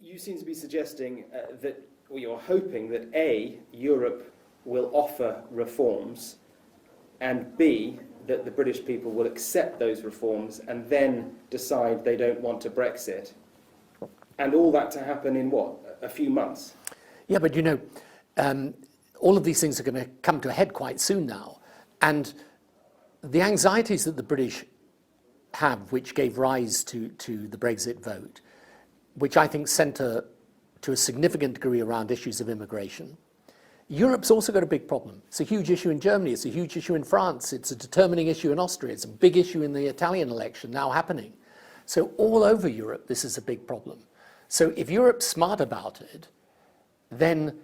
You seem to be suggesting that, or you're hoping that A, Europe will offer reforms, and B, that the British people will accept those reforms and then decide they don't want to Brexit. And all that to happen in what, a few months? Yeah, but all of these things are going to come to a head quite soon now. And the anxieties that the British have, which gave rise to the Brexit vote, which I think centre to a significant degree around issues of immigration. Europe's also got a big problem. It's a huge issue in Germany, it's a huge issue in France, it's a determining issue in Austria, it's a big issue in the Italian election now happening. So all over Europe, this is a big problem. So if Europe's smart about it, then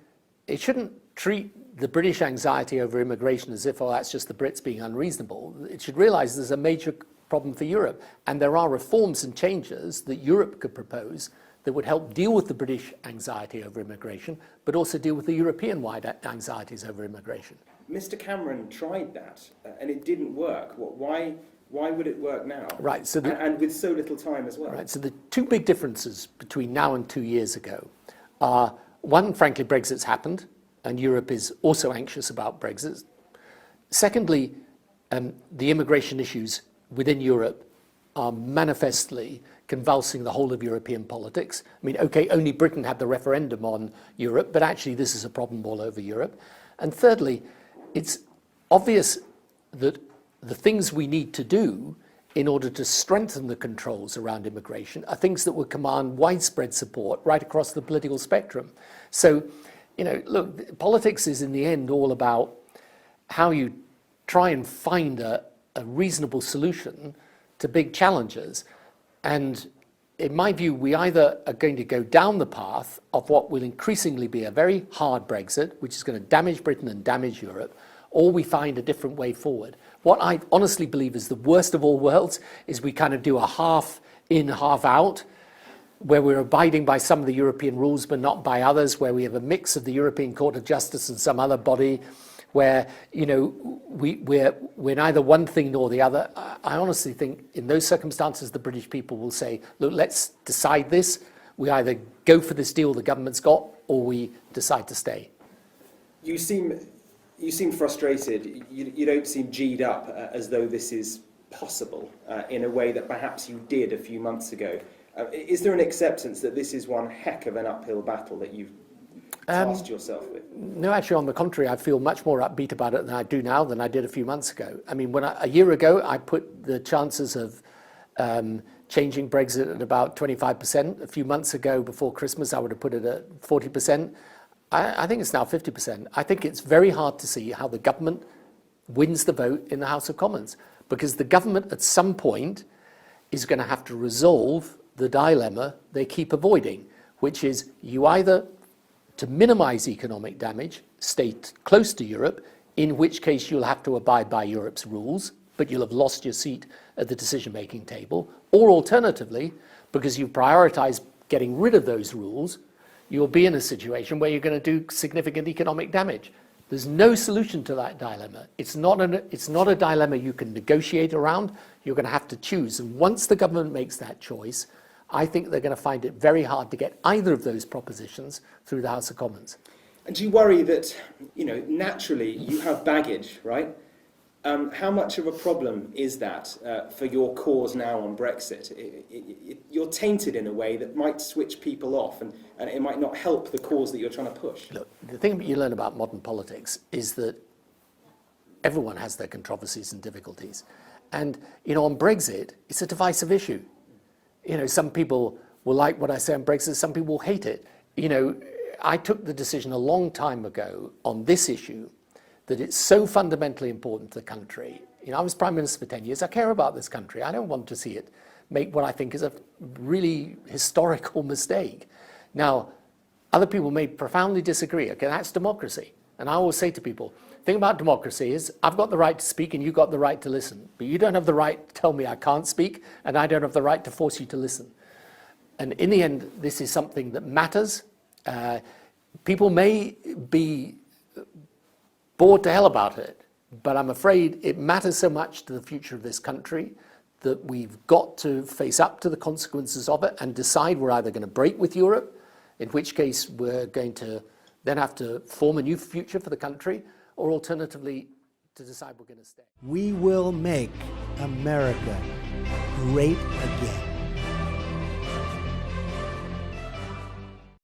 it shouldn't treat the British anxiety over immigration as if, oh, that's just the Brits being unreasonable. It should realise there's a major problem for Europe. And there are reforms and changes that Europe could propose that would help deal with the British anxiety over immigration, but also deal with the European-wide anxieties over immigration. Mr. Cameron tried that, and it didn't work. Why would it work now? Right. So and with so little time as well. Right. So the two big differences between now and 2 years ago are, one, frankly, Brexit's happened, and Europe is also anxious about Brexit. Secondly, the immigration issues within Europe are manifestly convulsing the whole of European politics. I mean, okay, only Britain had the referendum on Europe, but actually this is a problem all over Europe. And thirdly, it's obvious that the things we need to do in order to strengthen the controls around immigration are things that would command widespread support right across the political spectrum. So, look, politics is in the end all about how you try and find a reasonable solution to big challenges. And in my view, we either are going to go down the path of what will increasingly be a very hard Brexit, which is going to damage Britain and damage Europe, or we find a different way forward. What I honestly believe is the worst of all worlds is we kind of do a half in, half out, where we're abiding by some of the European rules but not by others, where we have a mix of the European Court of Justice and some other body, where we're neither one thing nor the other. I honestly think in those circumstances the British people will say, look, let's decide this. We either go for this deal the government's got, or we decide to stay. You seem frustrated. You don't seem G'd up as though this is possible in a way that perhaps you did a few months ago. Is there an acceptance that this is one heck of an uphill battle that you've tasked yourself with? No, actually, on the contrary, I feel much more upbeat about it than I do now than I did a few months ago. I mean, a year ago, I put the chances of changing Brexit at about 25%. A few months ago, before Christmas, I would have put it at 40%. I think it's now 50%. I think it's very hard to see how the government wins the vote in the House of Commons, because the government at some point is going to have to resolve the dilemma they keep avoiding, which is you either, to minimise economic damage, stay close to Europe, in which case you'll have to abide by Europe's rules, but you'll have lost your seat at the decision-making table, or alternatively, because you prioritise getting rid of those rules, you'll be in a situation where you're going to do significant economic damage. There's no solution to that dilemma. It's not a dilemma you can negotiate around. You're going to have to choose. And once the government makes that choice, I think they're going to find it very hard to get either of those propositions through the House of Commons. And do you worry that, naturally you have baggage, right? How much of a problem is that for your cause now on Brexit? You're tainted in a way that might switch people off, and it might not help the cause that you're trying to push. Look, the thing that you learn about modern politics is that everyone has their controversies and difficulties. And, on Brexit, it's a divisive issue. Some people will like what I say on Brexit, some people will hate it. I took the decision a long time ago on this issue that it's so fundamentally important to the country. I was Prime Minister for 10 years. I care about this country. I don't want to see it make what I think is a really historical mistake. Now, other people may profoundly disagree. Okay, that's democracy. And I always say to people, the thing about democracy is I've got the right to speak and you've got the right to listen. But you don't have the right to tell me I can't speak, and I don't have the right to force you to listen. And in the end, this is something that matters. People may be bored to hell about it, but I'm afraid it matters so much to the future of this country that we've got to face up to the consequences of it and decide we're either going to break with Europe in which case we're going to then have to form a new future for the country, or alternatively, to decide we're going to stay. We will make America great again.